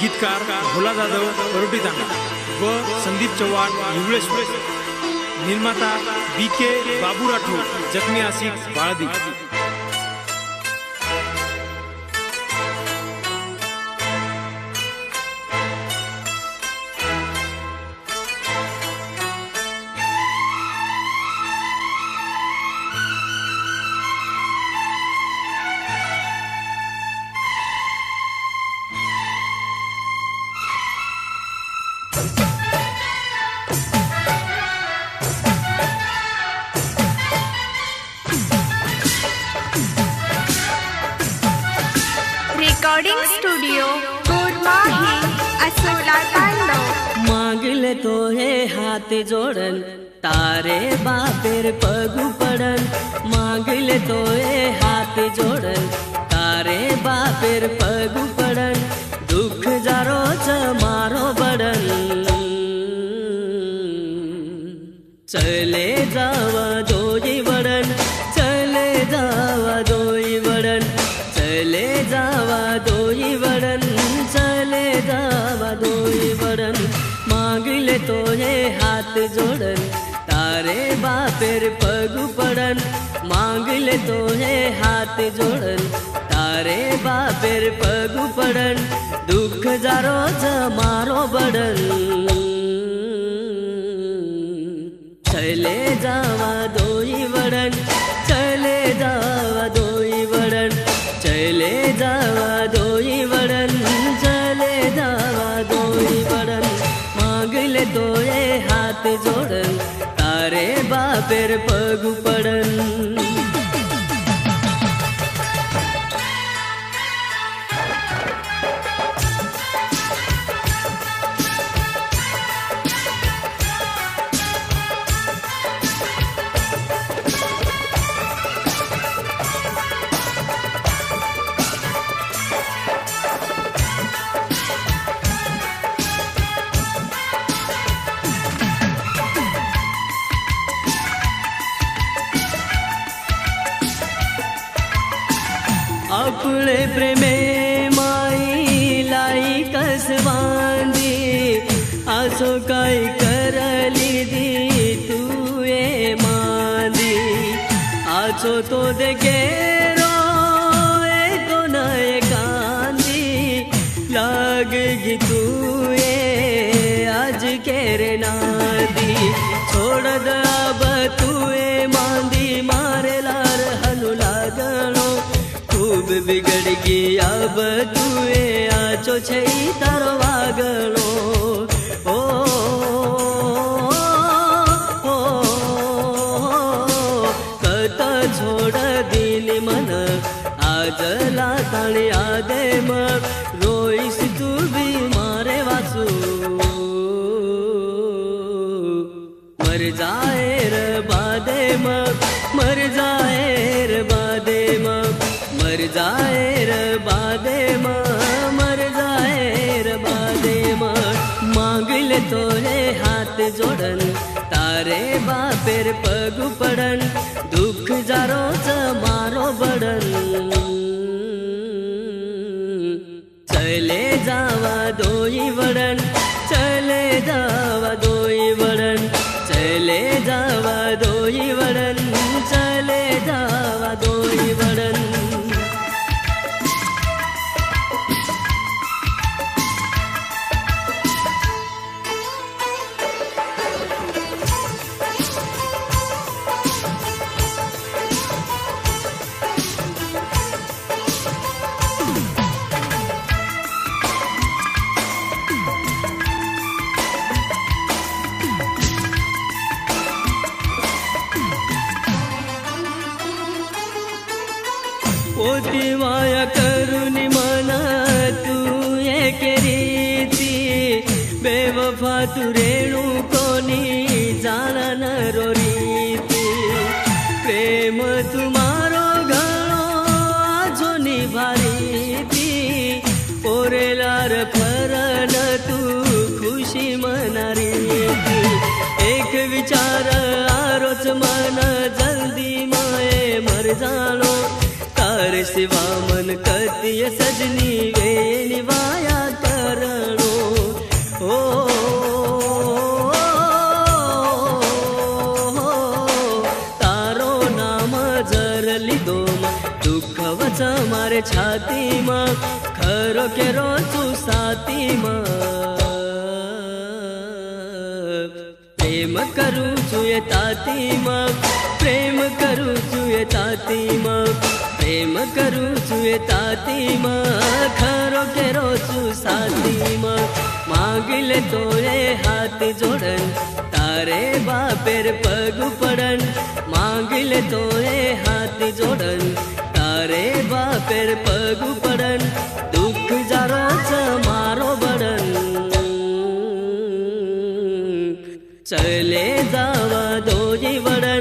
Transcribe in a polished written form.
गीतकार भोला जाधव वरोटीतांगा व संदीप चव्हाण युगळेश्वर, निर्माता BK बाबू राठोड जखमी आशिक बाळदी। रिकॉर्डिंग स्टूडियो कोरमाही असोला तांडव। मांगले तो हे हाथ जोड़न तारे बापेर पगु पड़न। मांगले तो हे हाथ जोड़न तारे बापेर पगु पड़न। दुख जारो च मारो बड़न चले जावा दोई वड़न। चले जावा दोई वड़न। चले जावा दोई वड़न। चले जावा दोई वड़न। मांगले तो हे हाथ जोड़न तारे बापेर पगु पड़न। मांगले तो हे हाथ जोड़न तारे बापेर पगु पड़न। दुख जारो ज मारो बड़न चले जावा दोई वड़न। चले जावा दोई वड़न। चले जावा दोई वड़न। चले जावा दोई वड़न। मांगले तो ये हाथ जोड़न तारे बापेर पगु पड़न। अपने प्रेमे माई लाई कसवांदी। आसो काई करली दी तू ए मांदी। आसो तो देखे रो तो नए कांदी। लागगी तू ए आज केरे नादी। छोड़ द अब तू ए मांदी मारे लार हनु लागणो। खूब बिगड़ गई अब तुए आचो छई तारो वागणो। ओ, ओ, कत छोड़ दिल मन आज लाताणी आदे मग। रोईस तू भी मारे वासू मर जाए रे बादे मग। मर जाए रे बादे मग। मर जाए रे बादे मर जाए रे बादे मांगले तो हे हाथ जोड़न तारे बापेर पगु पड़न। दुख जारो च मारो बड़न चले जावा दोई वड़न। चले जावा दोई वड़न। चले जावा दोई वड़न। चले जावा दोई वड़न। पोती माया करुनी मना तू एक रीति। बेवफा तू रेणु कोनी जाना न रो रीति। प्रेम तुम्हारो घणो आजो निभारीती। ओरेलार फरन तू खुशी मनारीती। एक विचार आरोच मन जल्दी माए मर जानो। तार सिवा मन कतिय सजनी वे निवाया कर। मारे छाती में खरो केरो चू साथी में प्रेम करू छुए ताती में प्रेम करू छुए ताती में प्रेम करू छुए ताती में खरो केरो चू साथी में मांगिले तोरे हाथ जोड़न तारे बापेर पग पड़न मांगिले तोरे हाथ जोड़न तारे बापेर पग पड़न दुख जारो छ मारो बड़न चले जावा दोजी बड़न